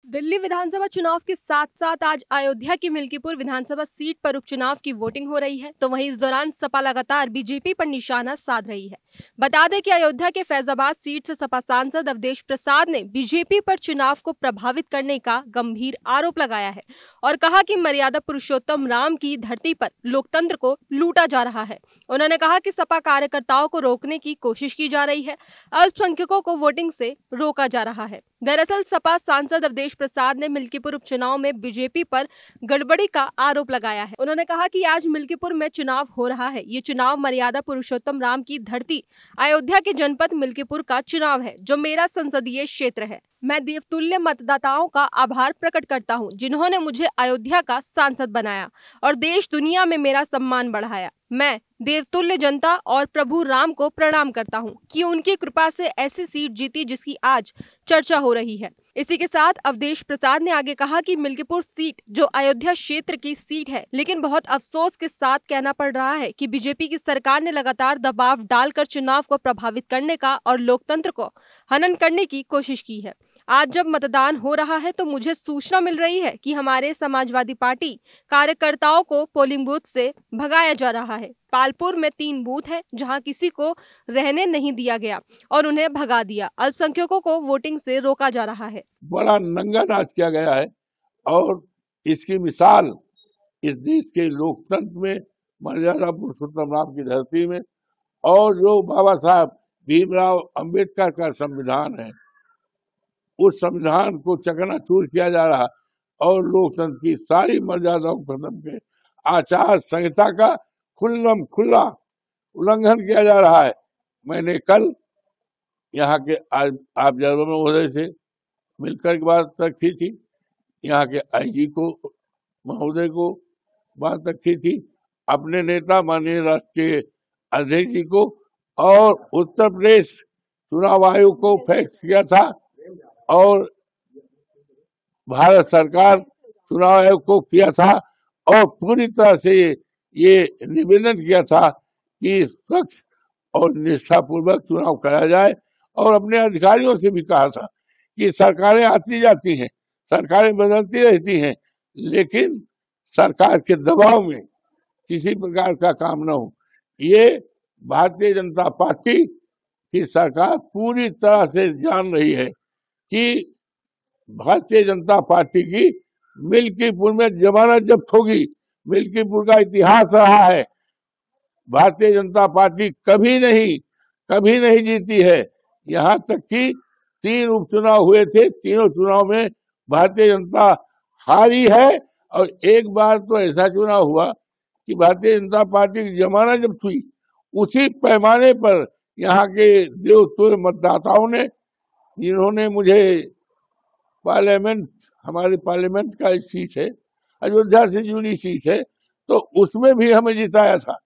दिल्ली विधानसभा चुनाव के साथ साथ आज अयोध्या की मिल्कीपुर विधानसभा सीट पर उपचुनाव की वोटिंग हो रही है, तो वहीं इस दौरान सपा लगातार बीजेपी पर निशाना साध रही है। बता दें कि अयोध्या के फैजाबाद सीट से सपा सांसद अवधेश प्रसाद ने बीजेपी पर चुनाव को प्रभावित करने का गंभीर आरोप लगाया है और कहा कि मर्यादा पुरुषोत्तम राम की धरती पर लोकतंत्र को लूटा जा रहा है। उन्होंने कहा कि सपा कार्यकर्ताओं को रोकने की कोशिश की जा रही है, अल्पसंख्यकों को वोटिंग से रोका जा रहा है। दरअसल सपा सांसद अवधेश प्रसाद ने मिल्कीपुर उपचुनाव में बीजेपी पर गड़बड़ी का आरोप लगाया है। उन्होंने कहा कि आज मिल्कीपुर में चुनाव हो रहा है। ये चुनाव मर्यादा पुरुषोत्तम राम की धरती अयोध्या के जनपद मिल्कीपुर का चुनाव है, जो मेरा संसदीय क्षेत्र है। मैं देवतुल्य मतदाताओं का आभार प्रकट करता हूं, जिन्होंने मुझे अयोध्या का सांसद बनाया और देश दुनिया में मेरा सम्मान बढ़ाया। मैं देवतुल्य जनता और प्रभु राम को प्रणाम करता हूं कि उनकी कृपा से ऐसी सीट जीती जिसकी आज चर्चा हो रही है। इसी के साथ अवधेश प्रसाद ने आगे कहा कि मिल्कीपुर सीट जो अयोध्या क्षेत्र की सीट है, लेकिन बहुत अफसोस के साथ कहना पड़ रहा है कि बीजेपी की सरकार ने लगातार दबाव डालकर चुनाव को प्रभावित करने का और लोकतंत्र को हनन करने की कोशिश की है। आज जब मतदान हो रहा है तो मुझे सूचना मिल रही है कि हमारे समाजवादी पार्टी कार्यकर्ताओं को पोलिंग बूथ से भगाया जा रहा है। पालपुर में 3 बूथ है जहां किसी को रहने नहीं दिया गया और उन्हें भगा दिया। अल्पसंख्यकों को वोटिंग से रोका जा रहा है। बड़ा नंगा नाच किया गया है और इसकी मिसाल इस देश के लोकतंत्र में, मर्यादा पुरुषोत्तम राम की धरती में और जो बाबा साहब भीमराव अंबेडकर का संविधान है, उस संविधान को चकनाचूर किया जा रहा और लोकतंत्र की सारी मर्यादाओं को खत्म के आचार संहिता का खुल्लम खुल्ला उल्लंघन किया जा रहा है। मैंने कल यहाँ के ऑब्जर्वर महोदय से मिलकर के बात रखी थी, यहाँ के आईजी को महोदय को बात रखी थी, अपने नेता माननीय राष्ट्रीय अध्यक्ष जी को और उत्तर प्रदेश चुनाव आयोग को फैक्स किया था और भारत सरकार चुनाव आयोग को किया था और पूरी तरह से ये निवेदन किया था कि स्वच्छ और निष्ठापूर्वक चुनाव कराया जाए और अपने अधिकारियों से भी कहा था कि सरकारें आती जाती हैं, सरकारें बदलती रहती हैं, लेकिन सरकार के दबाव में किसी प्रकार का काम न हो। ये भारतीय जनता पार्टी की सरकार पूरी तरह से जान रही है कि भारतीय जनता पार्टी की मिल्कीपुर में जमानत जब्त होगी। मिल्कीपुर का इतिहास रहा है, भारतीय जनता पार्टी कभी नहीं जीती है। यहाँ तक कि 3 उपचुनाव हुए थे, तीनों चुनाव में भारतीय जनता हारी है और एक बार तो ऐसा चुनाव हुआ कि भारतीय जनता पार्टी की जमानत जब्त हुई। उसी पैमाने पर यहाँ के देवतुल्य मतदाताओं ने, जिन्होंने मुझे पार्लियामेंट, हमारे पार्लियामेंट का सीट है, अयोध्या से जुड़ी सीट है, तो उसमें भी हमें जिताया था।